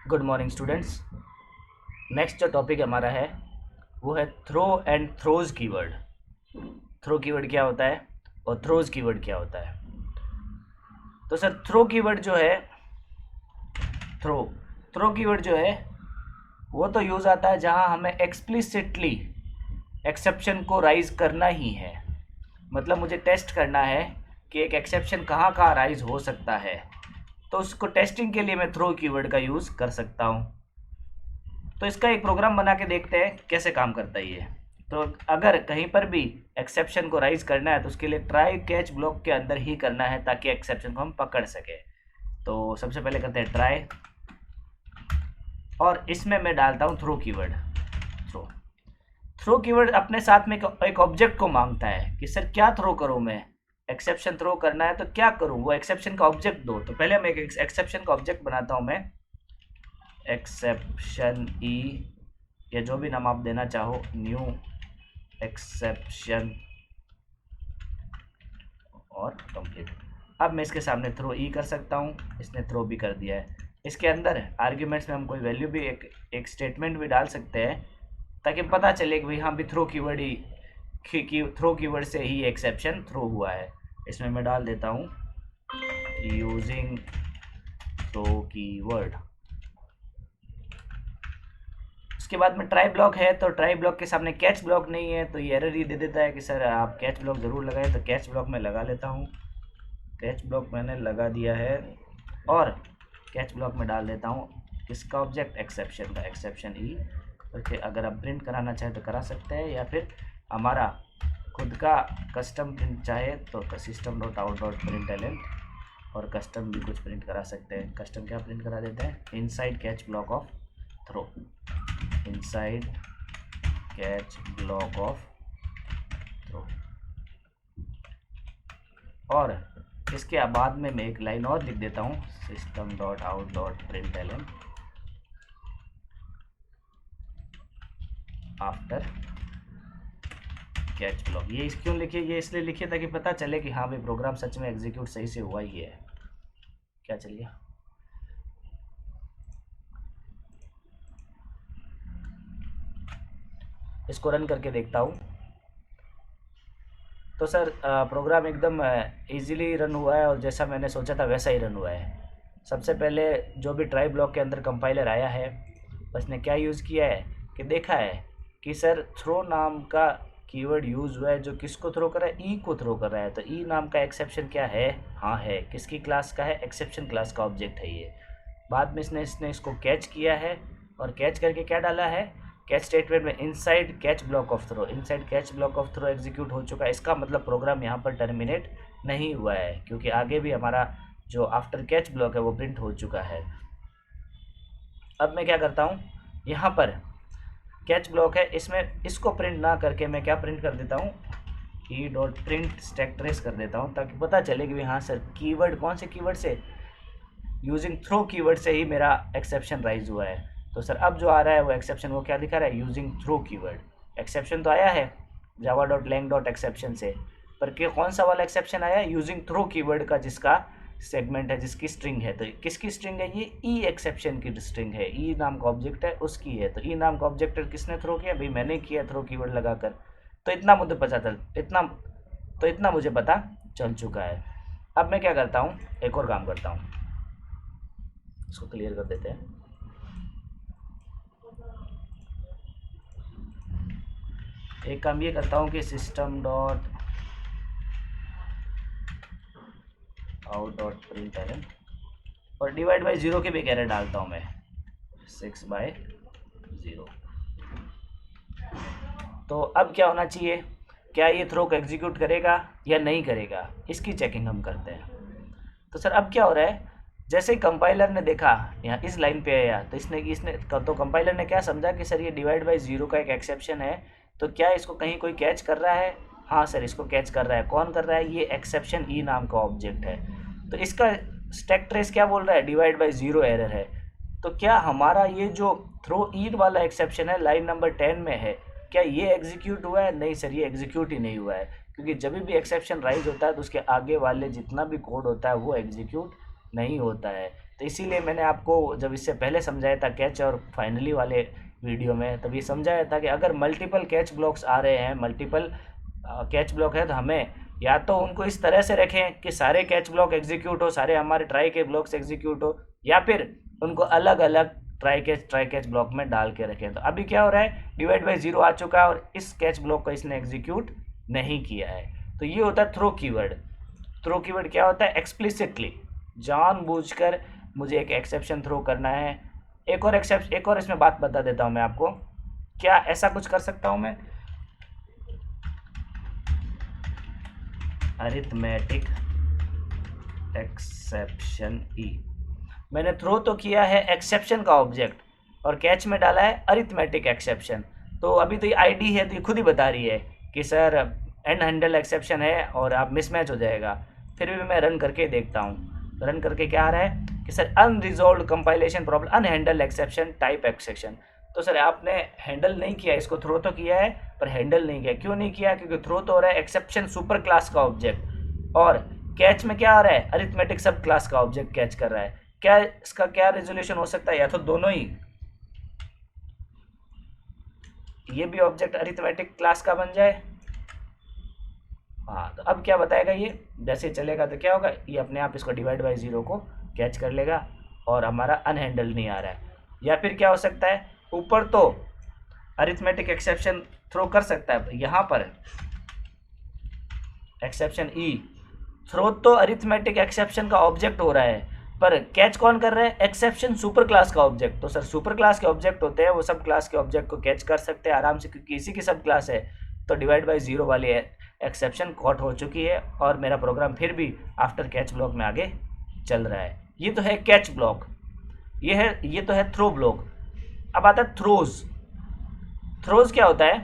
Good morning students. Next जो topic हमारा है वो है throw and throws keyword. Throw keyword क्या होता है और थ्रोज कीवर्ड क्या होता है। तो सर थ्रो कीवर्ड जो है, थ्रो थ्रो कीवर्ड जो है वो तो यूज़ आता है जहां हमें एक्सप्लिसिटली एक्सेप्शन को राइज करना ही है। मतलब मुझे टेस्ट करना है कि एक एक्सेप्शन कहाँ कहाँ राइज हो सकता है, तो उसको टेस्टिंग के लिए मैं थ्रो कीवर्ड का यूज़ कर सकता हूँ। तो इसका एक प्रोग्राम बना के देखते हैं कैसे काम करता है ये। तो अगर कहीं पर भी एक्सेप्शन को राइज करना है तो उसके लिए ट्राई कैच ब्लॉक के अंदर ही करना है ताकि एक्सेप्शन को हम पकड़ सके। तो सबसे पहले करते हैं ट्राई, और इसमें मैं डालता हूँ throw keyword. Throw throw keyword अपने साथ में एक ऑब्जेक्ट को मांगता है कि सर क्या थ्रो करूँ मैं, एक्सेप्शन थ्रो करना है तो क्या करूँ, वो एक्सेप्शन का ऑब्जेक्ट दो। तो पहले मैं एक एक्सेप्शन का ऑब्जेक्ट बनाता हूँ मैं, एक्सेप्शन ई या जो भी नाम आप देना चाहो, न्यू एक्सेप्शन और कंप्लीट। अब मैं इसके सामने थ्रो ई कर सकता हूँ, इसने थ्रो भी कर दिया है। इसके अंदर आर्ग्यूमेंट्स में हम कोई वैल्यू भी एक स्टेटमेंट भी डाल सकते हैं ताकि पता चले कि भाई हाँ भी थ्रो कीवर्ड ही थ्रो कीवर्ड से ही एक्सेप्शन थ्रो हुआ है। इसमें मैं डाल देता हूँ यूजिंग थ्रो कीवर्ड। उसके बाद में ट्राई ब्लॉक है, तो ट्राई ब्लॉक के सामने कैच ब्लॉक नहीं है तो ये एरर ही दे देता है कि सर आप कैच ब्लॉक ज़रूर लगाए। तो कैच ब्लॉक में लगा लेता हूँ, कैच ब्लॉक मैंने लगा दिया है। और कैच ब्लॉक में डाल देता हूँ किसका ऑब्जेक्ट, एक्सेप्शन का, एक्सेप्शन ई। ओके, अगर आप प्रिंट कराना चाहें तो करा सकते हैं या फिर हमारा खुद का कस्टम प्रिंट चाहे तो system dot out dot print L, और कस्टम भी कुछ प्रिंट करा सकते हैं। कस्टम क्या प्रिंट करा देते हैं, inside catch block of throw, inside catch block of throw. और इसके बाद में मैं एक लाइन और लिख देता हूँ, system dot out dot print L after catch block. ये क्यों लिखिए, ये इसलिए लिखिए ताकि पता चले कि हाँ भाई प्रोग्राम सच में एग्जीक्यूट सही से हुआ ही है। क्या चलिए इसको रन करके देखता हूँ। तो सर प्रोग्राम एकदम इजीली रन हुआ है और जैसा मैंने सोचा था वैसा ही रन हुआ है। सबसे पहले जो भी ट्राई ब्लॉक के अंदर कंपाइलर आया है उसने क्या यूज़ किया है कि देखा है कि सर थ्रो नाम का कीवर्ड यूज़ हुआ है जो किसको थ्रो कर रहा है, ई को थ्रो कर रहा है। तो ई नाम का एक्सेप्शन क्या है, हाँ है, किसकी क्लास का है, एक्सेप्शन क्लास का ऑब्जेक्ट है ये। बाद में इसने इसको कैच किया है और कैच करके क्या डाला है, कैच स्टेटमेंट में inside catch block of throw, inside catch block of throw execute हो चुका है। इसका मतलब प्रोग्राम यहाँ पर टर्मिनेट नहीं हुआ है क्योंकि आगे भी हमारा जो आफ्टर कैच ब्लॉक है वो प्रिंट हो चुका है। अब मैं क्या करता हूँ, यहाँ पर कैच ब्लॉक है, इसमें इसको प्रिंट ना करके मैं क्या प्रिंट कर देता हूँ, E dot print stack trace कर देता हूँ ताकि पता चले कि हाँ सर कीवर्ड कौन से कीवर्ड से, यूजिंग थ्रो कीवर्ड से ही मेरा एक्सेप्शन राइज हुआ है। तो सर अब जो आ रहा है वो एक्सेप्शन वो क्या दिखा रहा है, यूजिंग थ्रो कीवर्ड। एक्सेप्शन तो आया है Java dot lang dot exception से, पर के कौन सा वाला एक्सेप्शन आया, यूजिंग थ्रो कीवर्ड का, जिसका सेगमेंट है, जिसकी स्ट्रिंग है। तो किसकी स्ट्रिंग है, ये ई एक्सेप्शन की स्ट्रिंग है, ई नाम का ऑब्जेक्ट है उसकी है। तो ई नाम का ऑब्जेक्ट किसने थ्रो किया, भाई मैंने किया थ्रो कीवर्ड लगाकर। तो इतना मुझे पता चल इतना तो इतना मुझे पता चल चुका है। अब मैं क्या करता हूँ, एक और काम करता हूँ, इसको क्लियर कर देते हैं। एक काम ये करता हूँ कि system dot out dot print error और डिवाइड बाई ज़ीरो के भी एक एरर डालता हूँ मैं, 6/0। तो अब क्या होना चाहिए, क्या ये थ्रो को एग्जीक्यूट करेगा या नहीं करेगा, इसकी चेकिंग हम करते हैं। तो सर अब क्या हो रहा है, जैसे ही कंपाइलर ने देखा यहाँ इस लाइन पे आया तो इसने इसने तो कंपाइलर ने क्या समझा कि सर ये डिवाइड बाई ज़ीरो का एक एक्सेप्शन है, तो क्या इसको कहीं कोई कैच कर रहा है। हाँ सर इसको कैच कर रहा है, कौन कर रहा है, ये एक्सेप्शन ई नाम का ऑब्जेक्ट है। तो इसका स्टैक ट्रेस क्या बोल रहा है, डिवाइड बाई ज़ीरो एरर है। तो क्या हमारा ये जो थ्रो ईट वाला एक्सेप्शन है लाइन नंबर 10 में है, क्या ये एग्जीक्यूट हुआ है? नहीं सर, ये एग्जीक्यूट ही नहीं हुआ है, क्योंकि जब भी एक्सेप्शन राइज होता है तो उसके आगे वाले जितना भी कोड होता है वो एग्जीक्यूट नहीं होता है। तो इसीलिए मैंने आपको जब इससे पहले समझाया था कैच और फाइनली वाले वीडियो में, तब ये समझाया था कि अगर मल्टीपल कैच ब्लॉक्स आ रहे हैं, मल्टीपल कैच ब्लॉक है, तो हमें या तो उनको इस तरह से रखें कि सारे कैच ब्लॉक एग्जीक्यूट हो, सारे हमारे ट्राई के ब्लॉक्स एग्जीक्यूट हो, या फिर उनको अलग अलग ट्राई कैच ब्लॉक में डाल के रखें। तो अभी क्या हो रहा है, डिवाइड बाई 0 आ चुका है और इस कैच ब्लॉक को इसने एग्जीक्यूट नहीं किया है। तो ये होता है थ्रो कीवर्ड। थ्रो कीवर्ड क्या होता है? एक्सप्लिसिटली, जानबूझकर मुझे एक एक्सेप्शन थ्रो करना है। एक और इसमें बात बता देता हूँ मैं आपको, क्या ऐसा कुछ कर सकता हूँ मैं? अरिथमेटिक एक्सेप्शन ई, मैंने थ्रो तो किया है एक्सेप्शन का ऑब्जेक्ट और कैच में डाला है अरिथमेटिक एक्सेप्शन। तो अभी तो ये आईडी है, तो ये खुद ही बता रही है कि सर एंड हैंडल एक्सेप्शन है और आप मिसमैच हो जाएगा। फिर भी मैं रन करके देखता हूँ, रन करके क्या आ रहा है कि sir unresolved compilation problem, unhandled exception, type exception. तो सर आपने हैंडल नहीं किया, इसको थ्रो तो किया है पर हैंडल नहीं किया। क्यों नहीं किया? क्योंकि थ्रो तो हो रहा है एक्सेप्शन सुपर क्लास का ऑब्जेक्ट और कैच में क्या आ रहा है? अरिथमेटिक सब क्लास का ऑब्जेक्ट कैच कर रहा है। क्या इसका क्या रेजोल्यूशन हो सकता है? या तो दोनों ही, ये भी ऑब्जेक्ट अरिथमेटिक क्लास का बन जाए। हाँ, तो अब क्या बताएगा ये, जैसे चलेगा तो क्या होगा, ये अपने आप इसको डिवाइड बाई 0 को कैच कर लेगा और हमारा अनहैंडल नहीं आ रहा है। या फिर क्या हो सकता है, ऊपर तो अरिथमेटिक एक्सेप्शन थ्रो कर सकता है, यहाँ पर एक्सेप्शन ई, थ्रो तो अरिथमेटिक एक्सेप्शन का ऑब्जेक्ट हो रहा है, पर कैच कौन कर रहा है? एक्सेप्शन सुपर क्लास का ऑब्जेक्ट। तो सर सुपर क्लास के ऑब्जेक्ट होते हैं, वो सब क्लास के ऑब्जेक्ट को कैच कर सकते हैं आराम से, क्योंकि इसी की सब क्लास है। तो डिवाइड बाई 0 वाली एक्सेप्शन कॉट हो चुकी है और मेरा प्रोग्राम फिर भी आफ्टर कैच ब्लॉक में आगे चल रहा है। ये तो है कैच ब्लॉक, ये तो है थ्रो ब्लॉक। अब आता है थ्रोज। थ्रोज क्या होता है?